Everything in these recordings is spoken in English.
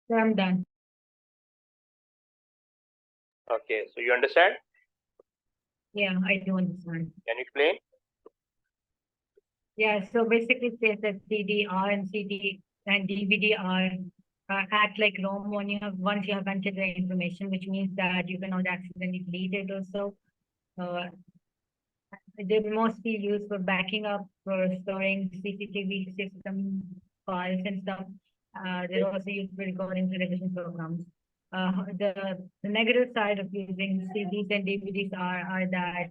So I'm done. Okay, so you understand? Yeah, I do understand. Can you explain? Yeah, so basically it says that CD-R and CD and DVD-R act like ROM when once you have entered the information, which means that you cannot accidentally delete it also. Uh, they're mostly used for backing up, for storing CCTV system files and stuff. They're also used for recording television programs. The negative side of using CDs and DVDs are that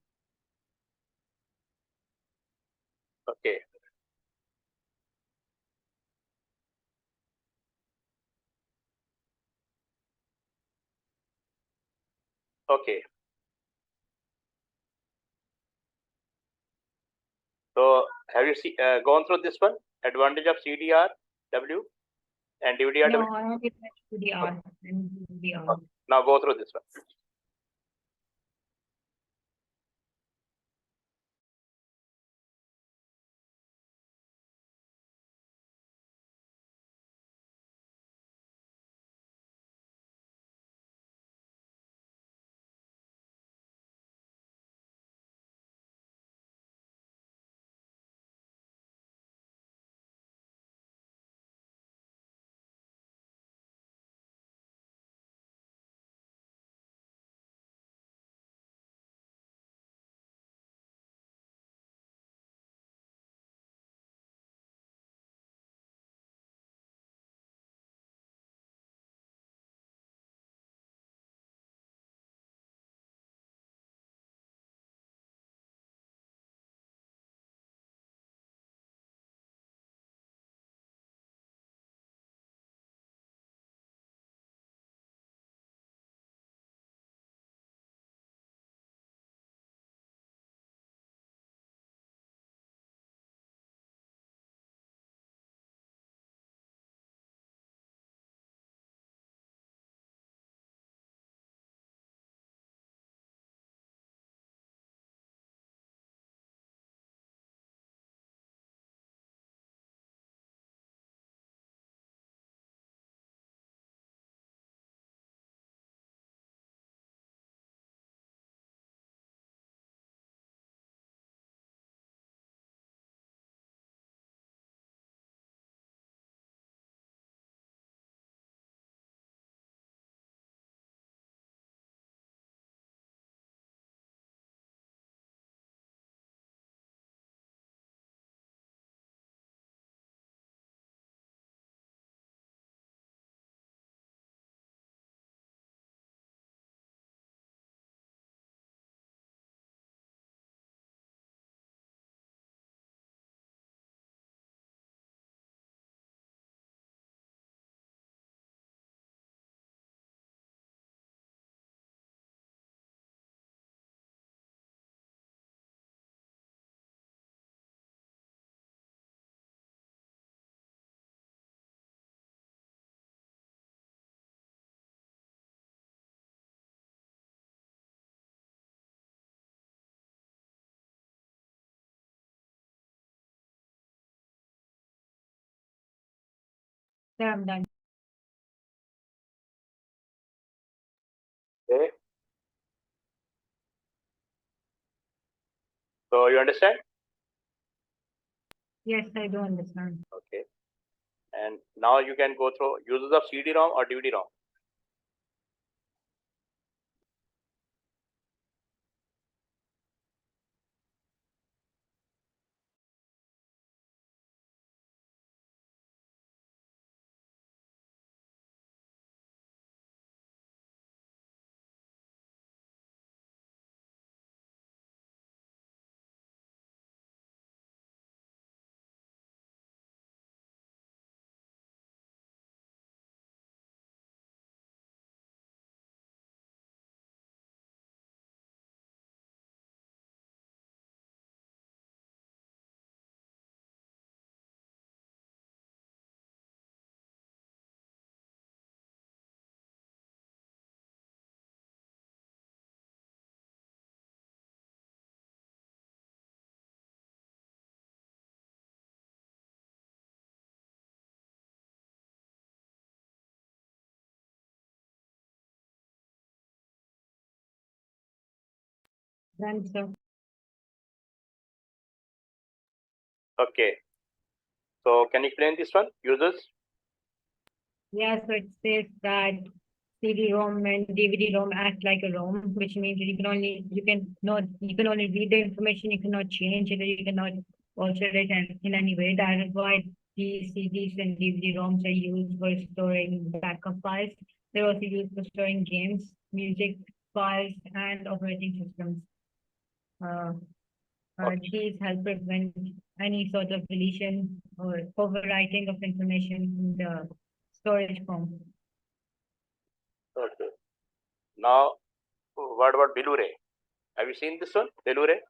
Okay, okay. So have you gone through this one? Advantage of CDR W and DVDR no, W? I only touch Okay, DVR and DVR. okay. Now go through this one. So I'm done. Okay, so you understand? Yes, I do understand. Okay, and now you can go through uses of CD-ROM or DVD-ROM. Done, sir. Okay. So can you explain this one? Users? Yeah, so it says that CD-ROM and DVD-ROM act like a ROM, which means that you can only read the information, you cannot change it, or you cannot alter it in any way. That is why these CDs and DVD-ROMs are used for storing backup files. They're also used for storing games, music files, and operating systems. Uh, Okay. these help prevent any sort of deletion or overwriting of information in the storage form. Okay. Now, what about Blu-ray? Have you seen this one? Blu-ray?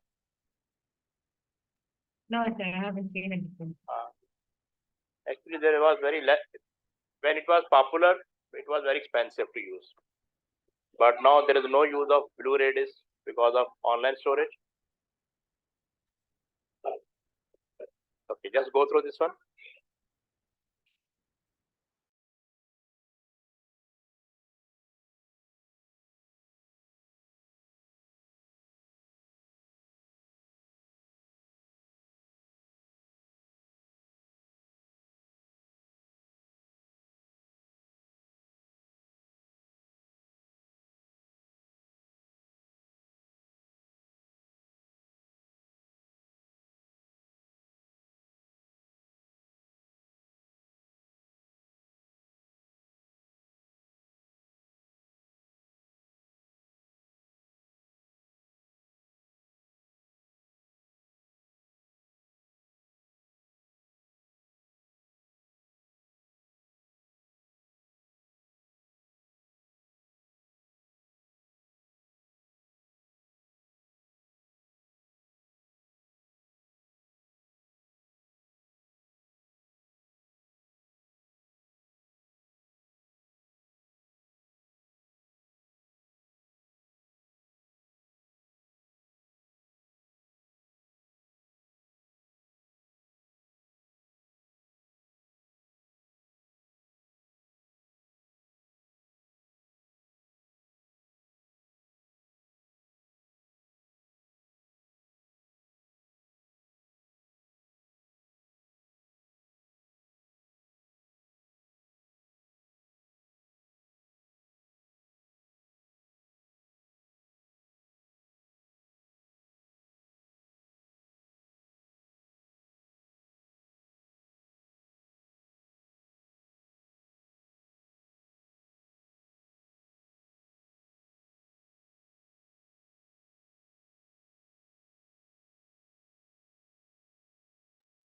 No, sir, I haven't seen it before. Actually, there was very less. When it was popular, it was very expensive to use. But now there is no use of Blu-ray disc because of online storage. Okay, just go through this one.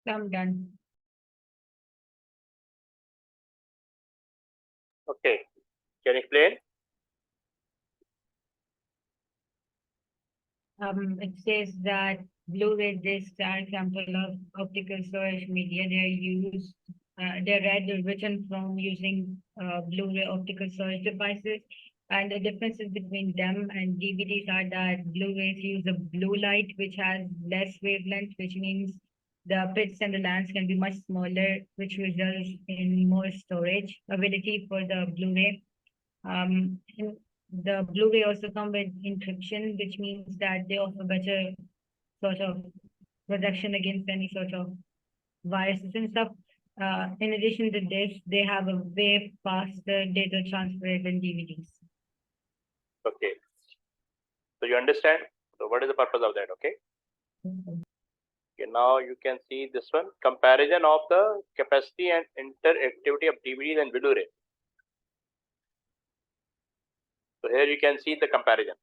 I'm done. Okay, can you explain? It says that Blu-ray discs are example of optical storage media. They're read or written from using Blu-ray optical storage devices. And the differences between them and DVDs are that Blu-rays use a blue light, which has less wavelength, which means the pits and the lands can be much smaller, which results in more storage ability for the Blu-ray. And the Blu-ray also come with encryption, which means that they offer better sort of protection against any sort of viruses and stuff. In addition to this, they have a way faster data transfer than DVDs. Okay, so you understand. So what is the purpose of that? Okay. Okay, now you can see this one comparison of the capacity and interactivity of DVDs and Blu-ray. So here you can see the comparison.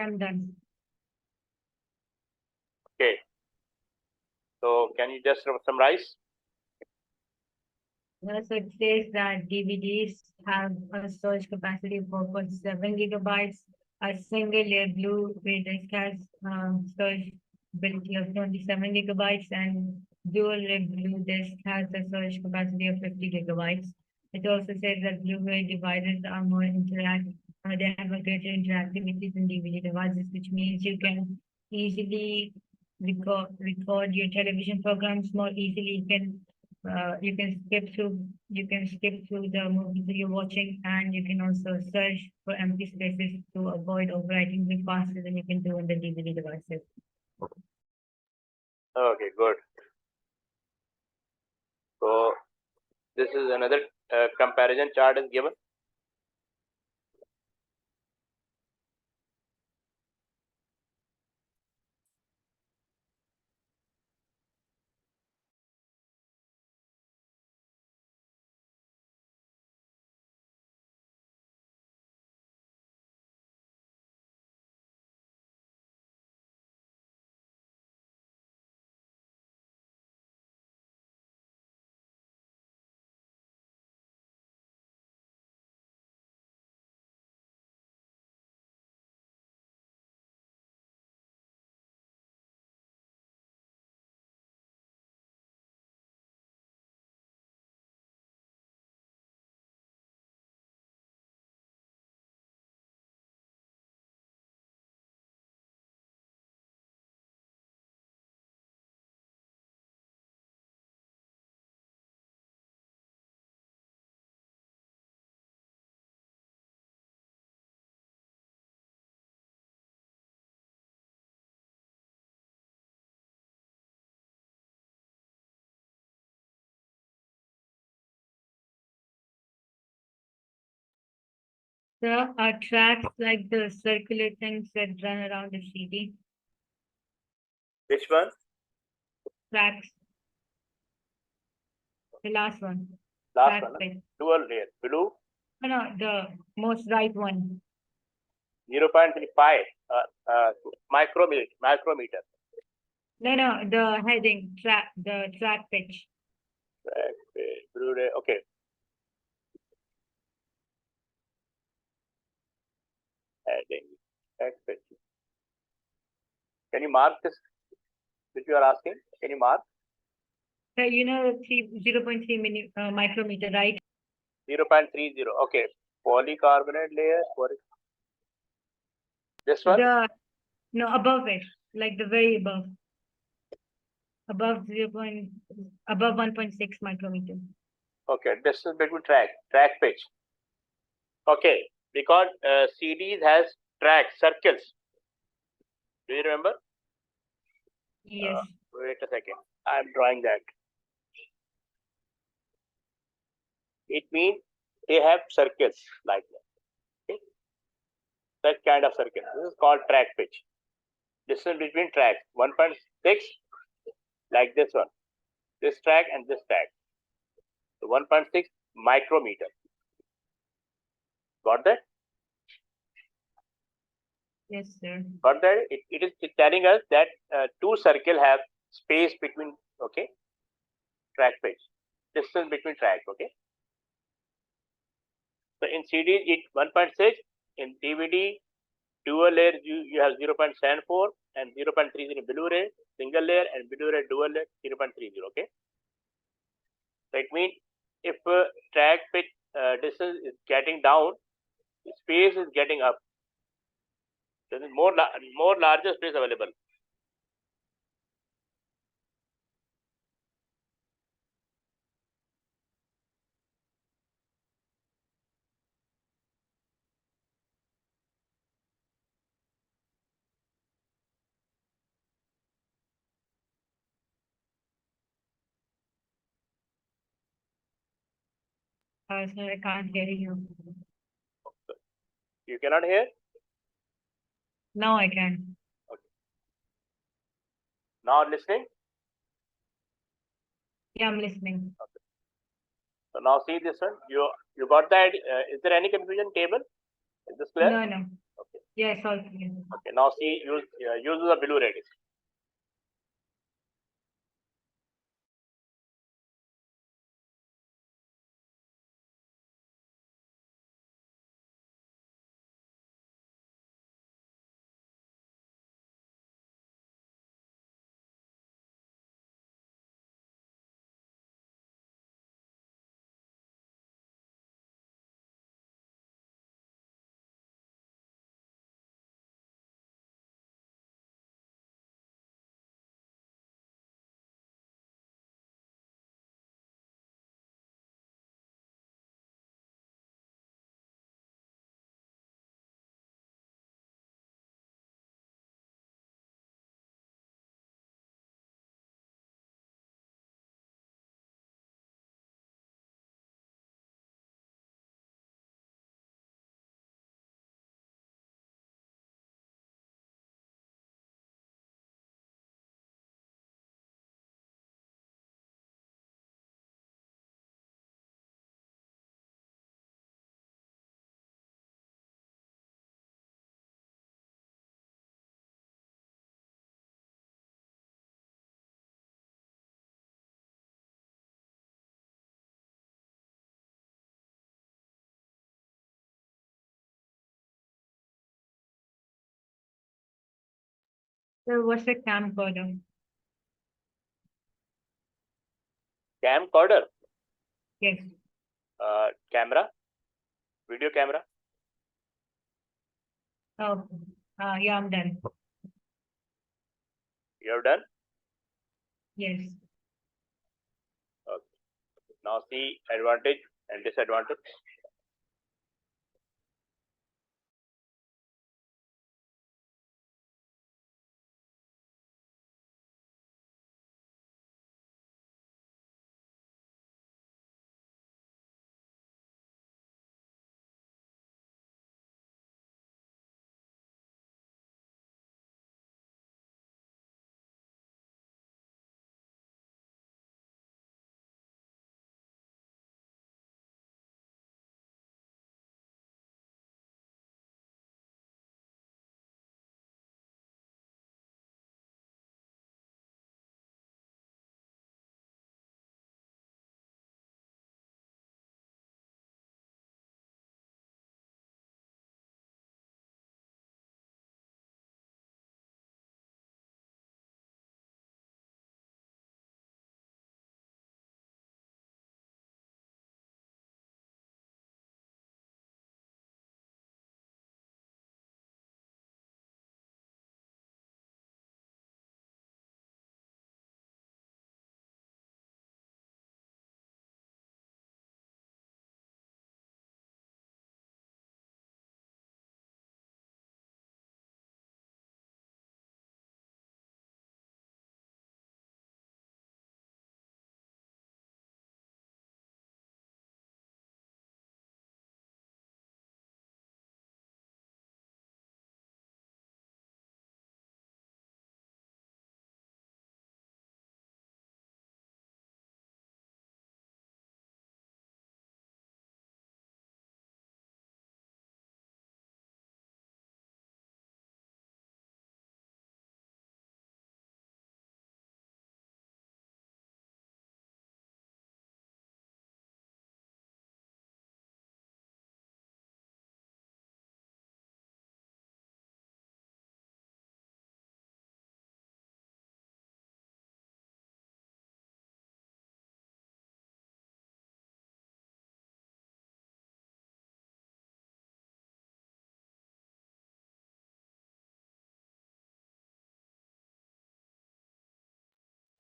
I'm done. Okay. So can you just summarize? So it says that DVDs have a storage capacity of 4.7 gigabytes. A single layer Blu-ray disc has storage ability of 27 gigabytes, and dual layer Blu disc has a storage capacity of 50 gigabytes. It also says that Blu-ray devices are more they have a greater interactivity than DVD devices, which means you can easily record your television programs more easily. You can skip through the movies that you're watching, and you can also search for empty spaces to avoid overwriting them faster than you can do on the DVD devices. Okay, good. So this is another comparison chart is given. There are tracks like the circular things that run around the CD. Which one? Tracks. The last one. Last Track one. page. Dual layer. Blue. No, the most right one. 0.35 micrometer. No, the heading the track pitch. Blu-ray. Okay. Heading. Track pitch. Can you mark this which you are asking? Can you mark? So 0.3 micrometer, right? 0.30. Okay. Polycarbonate layer. This one? Above it, like the very above. Above 1.6 micrometer. Okay. Distance between track pitch. Okay. Because CDs has track circles. Do you remember? Yes. Wait a second. I'm drawing that. It means they have circles like that. Okay. That kind of circle. This is called track pitch. Distance between tracks 1.6, like this one. This track and this track. So 1.6 micrometer. Got that? Yes, sir. Got that? It is telling us that two circle have space between, okay, track pitch. Distance between tracks, okay. So in CD it 1.6, in DVD dual layer you have 0.74 and 0.30 in Blu-ray single layer and Blu-ray dual layer 0.30, okay. So it means if track pitch distance is getting down, space is getting up. There is more larger space available. Sir, I can't hear you. You cannot hear? Now I can. Okay. Now listening? Yeah, I'm listening. Okay. So now see this one. You got that? Is there any confusion table? Is this clear? No. Okay. Yes, all clear. Okay, now see, use the Blu-ray disc. So what's a camcorder? Camcorder, Yes. camera, video camera. Oh, yeah, I'm done. You have done. Yes. Okay. Now see advantage and disadvantage.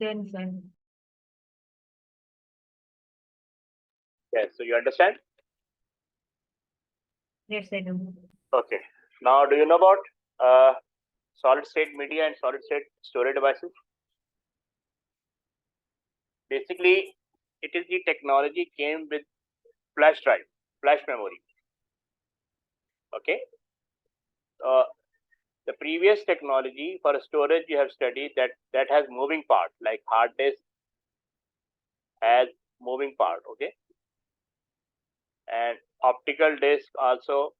Done, sir. Yes. So you understand? Yes, I do. Okay. Now, do you know about solid state media and solid state storage devices? Basically, it is the technology came with flash drive, flash memory. Okay. Uh, the previous technology for storage you have studied that has moving part, like hard disk has moving part. Okay. And optical disk also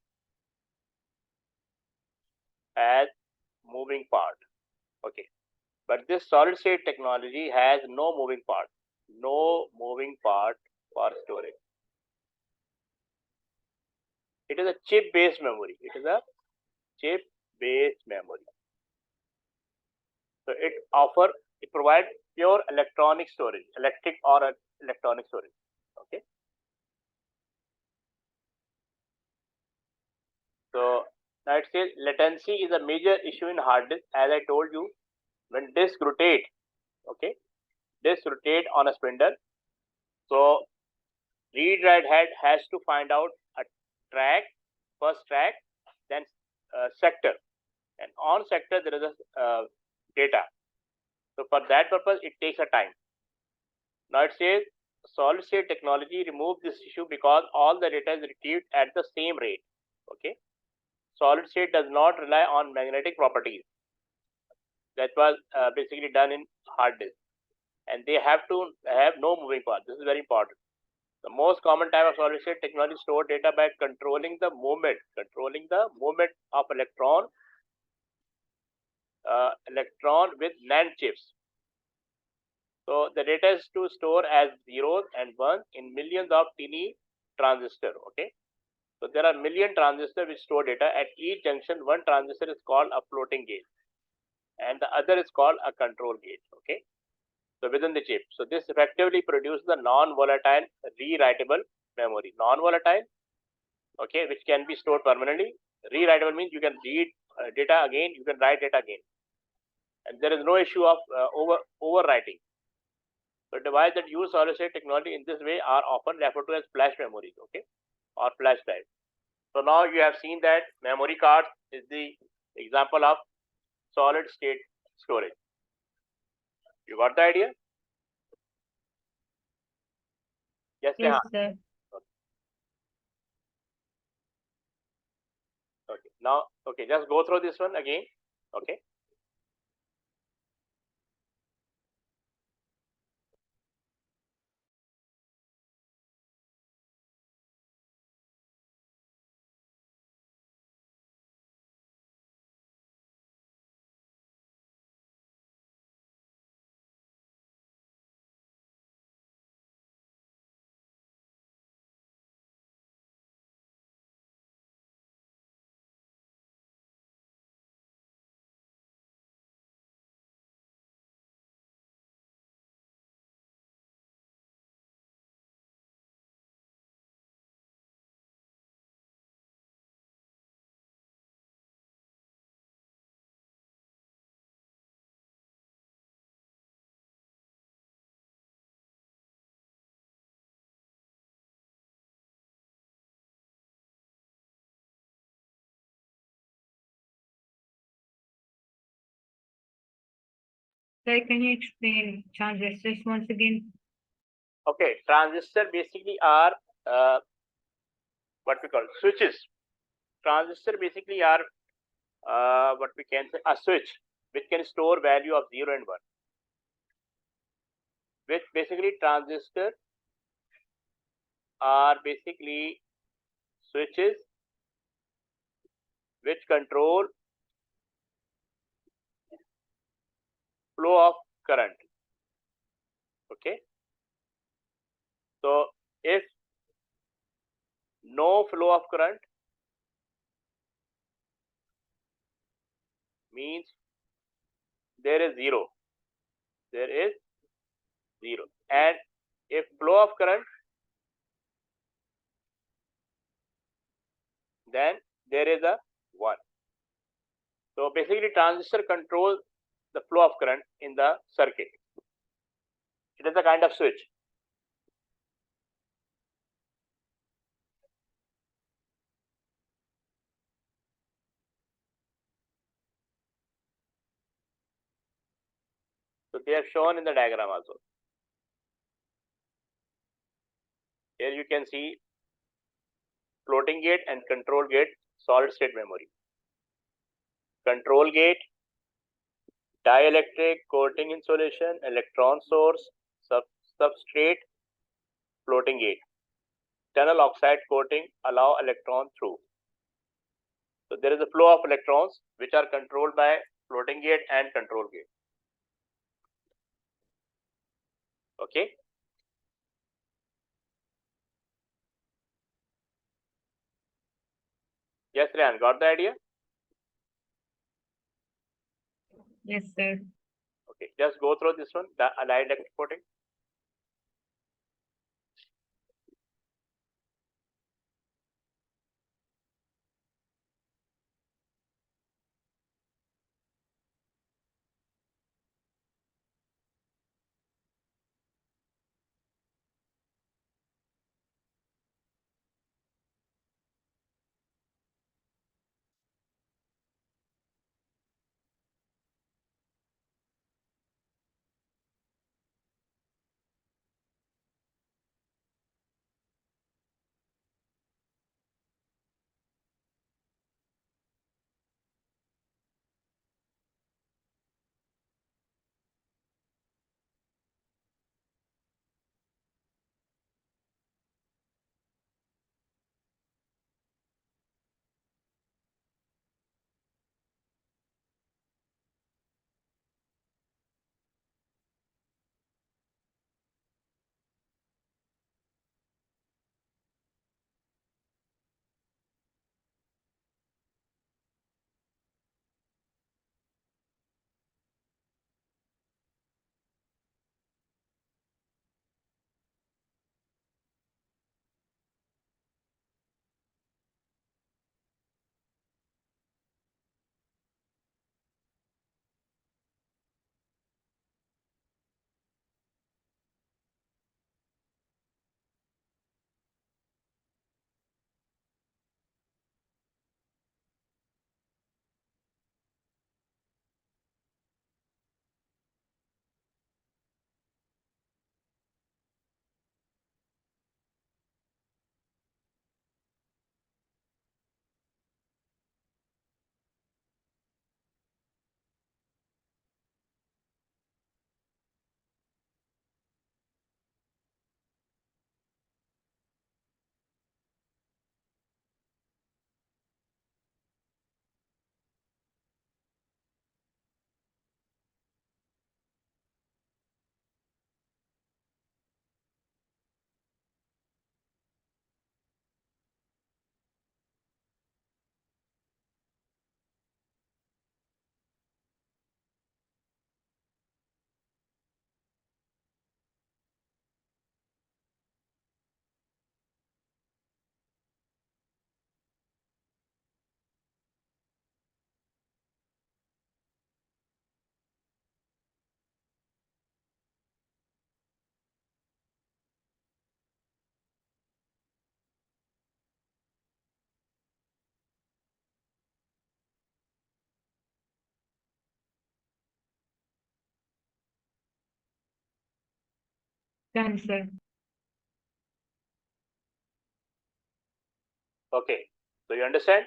as moving part. Okay, but this solid state technology has no moving part. No moving part for storage. It is a chip-based memory. It is a chip-based memory. So it provides pure electronic storage, electric or electronic storage. Okay. So now it says latency is a major issue in hard disk. As I told you, when disk rotate, okay, disk rotate on a spindle. So read-write head has to find out a track, first track, then sector, and on sector there is a data. So for that purpose, it takes a time. Now it says solid state technology removes this issue because all the data is retrieved at the same rate. Okay, solid state does not rely on magnetic properties. That was basically done in hard disk, and they have to have no moving part. This is very important. The most common type of solid state technology store data by controlling the movement of electron with NAND chips. So the data is to store as zeros and ones in millions of teeny transistor. Okay, so there are million transistors which store data. At each junction, one transistor is called a floating gate, and the other is called a control gate. Okay, so within the chip. So this effectively produces the non-volatile rewritable memory. Non-volatile, okay, which can be stored permanently. Rewritable means you can read data again, you can write data again, and there is no issue of overwriting. So devices that use solid state technology in this way are often referred to as flash memories, okay, or flash drive. So now you have seen that memory card is the example of solid state storage. You got the idea? Yes, Yes, Neha. sir. Okay. Now, okay, just go through this one again. Okay. Sir, can you explain transistors once again? Okay. Transistor basically are what we call switches. Transistor basically are what we can say a switch which can store value of 0 and 1. Which basically transistor are basically switches which control flow of current. Okay. So if no flow of current means there is zero. There is zero. And if flow of current, then there is a 1. So basically transistor controls the flow of current in the circuit. It is a kind of switch. So they are shown in the diagram also. Here you can see floating gate and control gate solid state memory. Control gate, dielectric, coating insulation, electron source, substrate, floating gate. Tunnel oxide coating allow electron through. So there is a flow of electrons which are controlled by floating gate and control gate. Okay. Yes, Ryan, got the idea? Yes, sir. Okay, just go through this one, the allied electric coating. Done, sir. Okay, so you understand?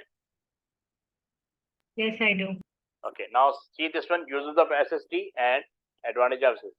Yes, I do. Okay, now see this one, uses of SSD and advantage of SSD.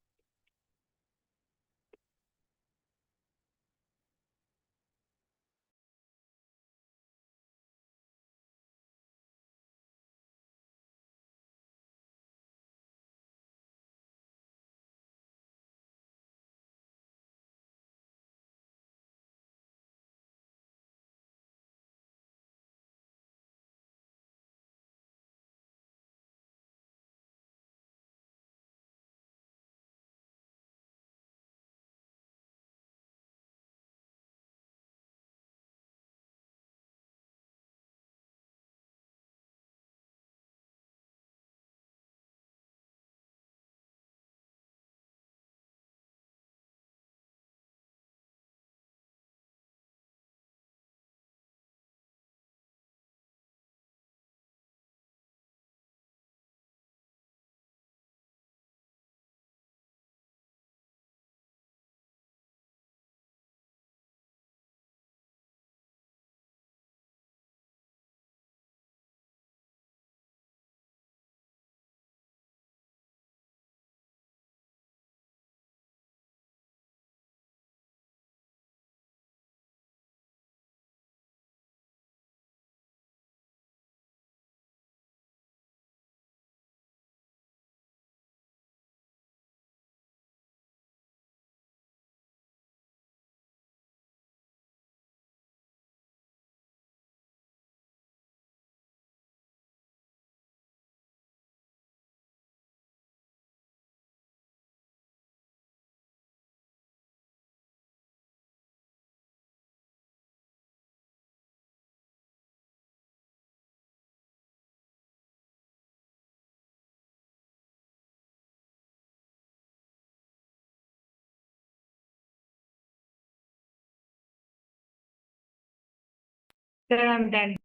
Sir, I'm done.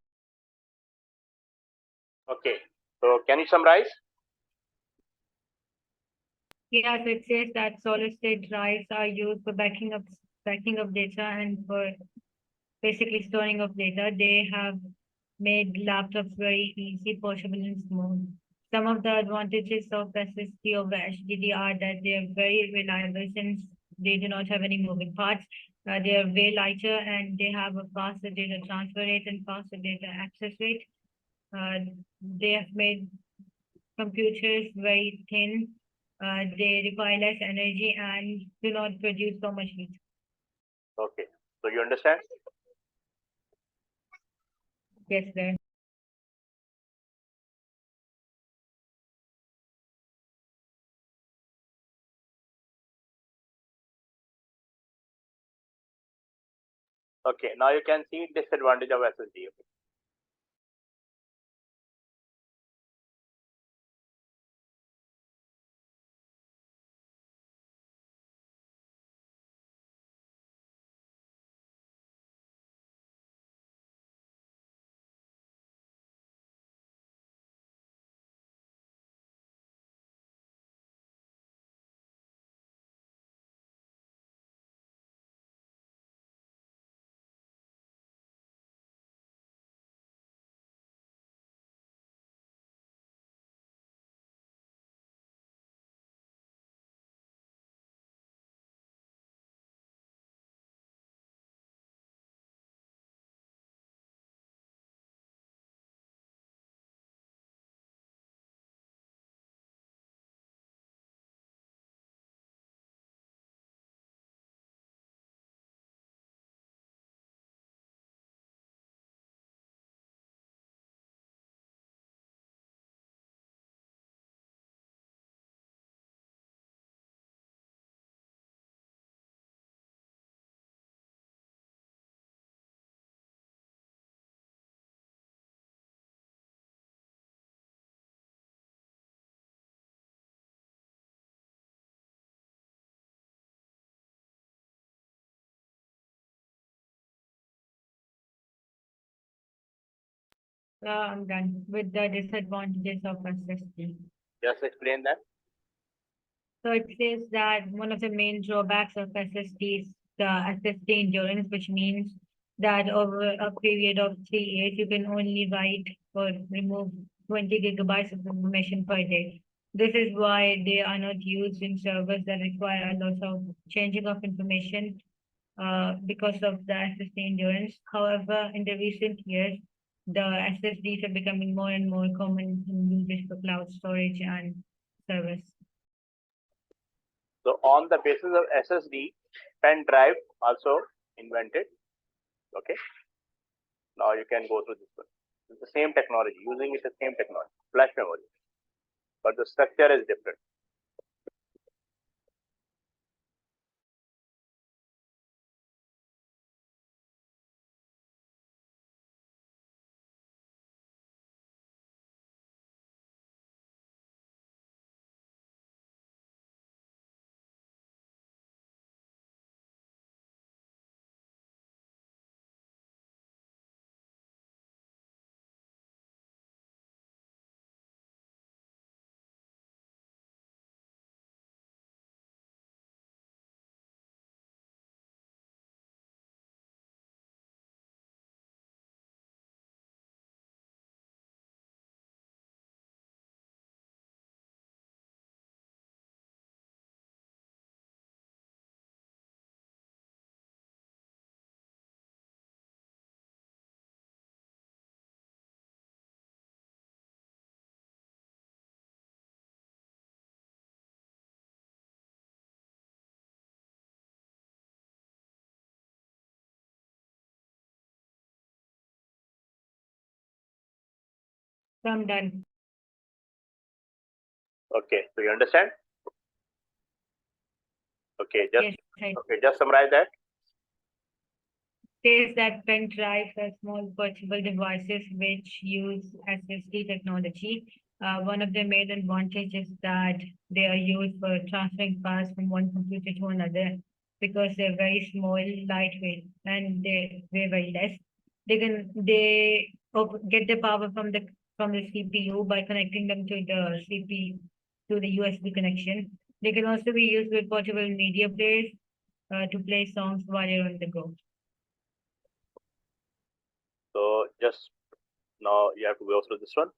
Okay, so can you summarize? Yeah, so it says that solid state drives are used for backing up data and for basically storing of data. They have made laptops very easy, portable, and small. Some of the advantages of SSD over HDD are that they are very reliable since they do not have any moving parts. They are way lighter and they have a faster data transfer rate and faster data access rate. They have made computers very thin. They require less energy and do not produce so much heat. Okay, so you understand? Yes, sir. Okay, now you can see disadvantage of SSD. Okay. I'm done with the disadvantages of SSD. Just explain that. So it says that one of the main drawbacks of SSD is the SSD endurance, which means that over a period of 3 years, you can only write or remove 20 gigabytes of information per day. This is why they are not used in servers that require a lot of changing of information because of the SSD endurance. However, in the recent years, the SSDs are becoming more and more common in usage for cloud storage and service. So on the basis of SSD, pen drive also invented. Okay, now you can go through this one. It's the same technology, using it the same technology, flash memory, but the structure is different. So I'm done. Okay, so you understand? Okay, Yes, just summarize that. says that pen drives are small portable devices which use SSD technology. One of the main advantages is that they are used for transferring files from one computer to another because they're very small, lightweight, and they weigh very less. get the power from the CPU by connecting them to the to the USB connection. They can also be used with portable media players to play songs while you're on the go. So just now you have to go through this one.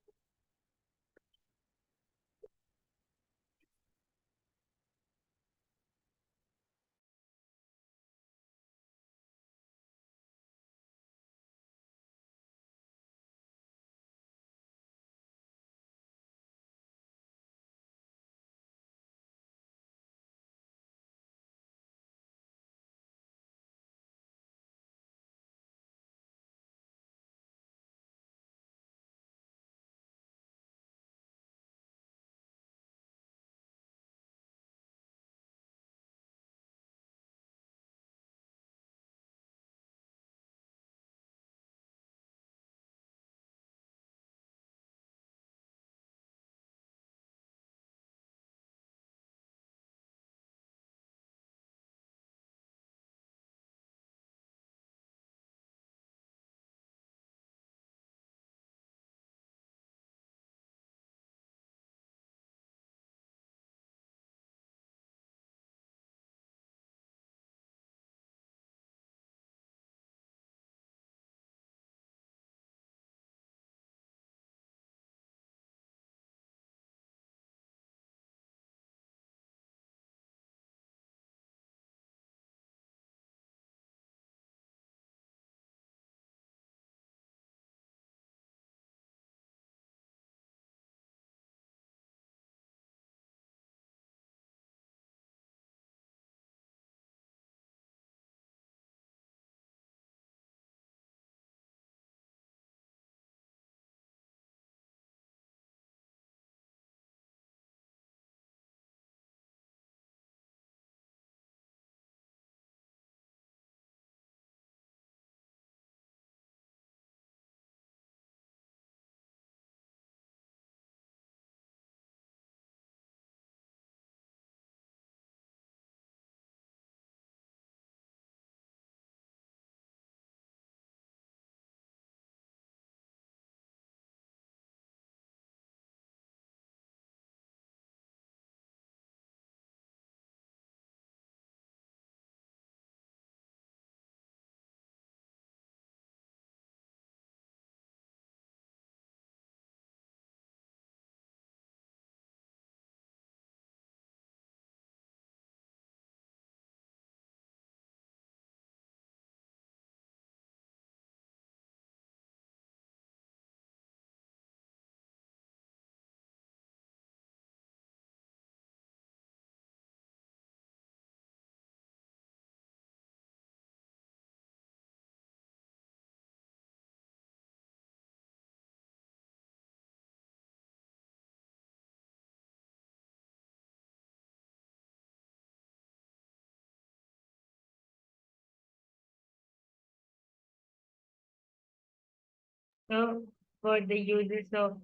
So for the uses of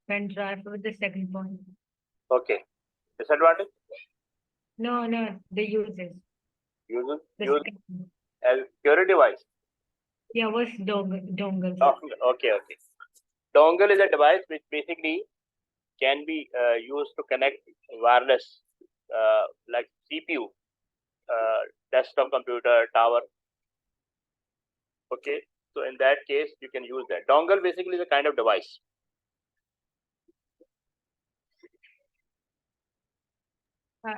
pen drive for the second point. Okay. Disadvantage? No, the uses. Uses The use second one. as security device. Yeah, what's dongle? Okay. Dongle is a device which basically can be used to connect wireless, like CPU, desktop computer, tower. Okay, so in that case, you can use that. Dongle basically is a kind of device.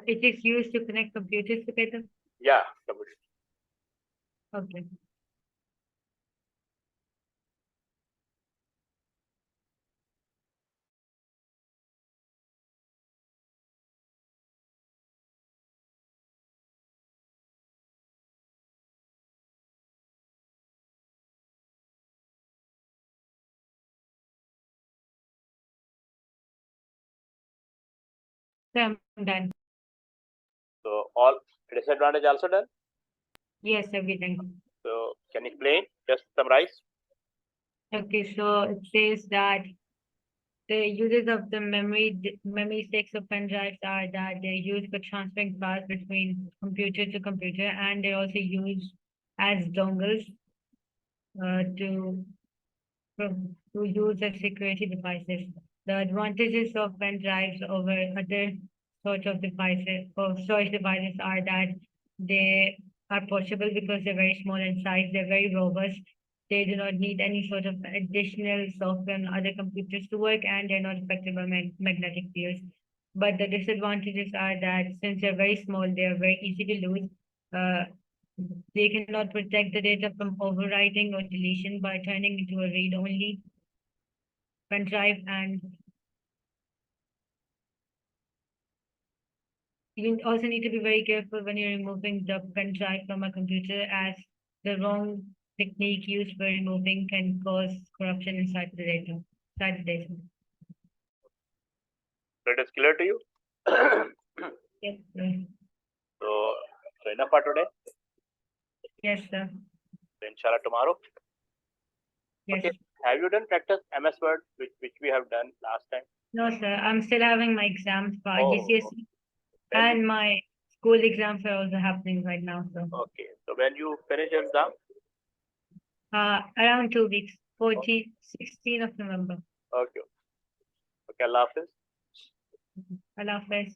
It is used to connect computers together. Yeah, computer. Okay. So I'm done. So all disadvantage also done. Yes, everything. So can you explain? Just summarize. Okay, so it says that the uses of the memory sticks of pen drives are that they're used for transferring files between computer to computer, and they're also used as dongles. to use as security devices. The advantages of pen drives over other sorts of devices or storage devices are that they are possible because they're very small in size, they're very robust, they do not need any sort of additional software on other computers to work, and they're not affected by magnetic fields. But the disadvantages are that since they're very small, they are very easy to lose. Uh, they cannot protect the data from overwriting or deletion by turning into a read-only pen drive, and you also need to be very careful when you're removing the pen drive from a computer, as the wrong technique used for removing can cause corruption inside the data. That is clear to you? Yes, sir. So enough for today. Yes, sir. So inshallah tomorrow. Yes. Okay. Have you done practice MS Word, which we have done last time? No, sir. I'm still having my exams for GCSE, When and my school exams are also happening right now. So okay. So when you finish your exam? around 2 weeks, 16th of November. Okay. Okay. Allah Hafiz. Allah Hafiz.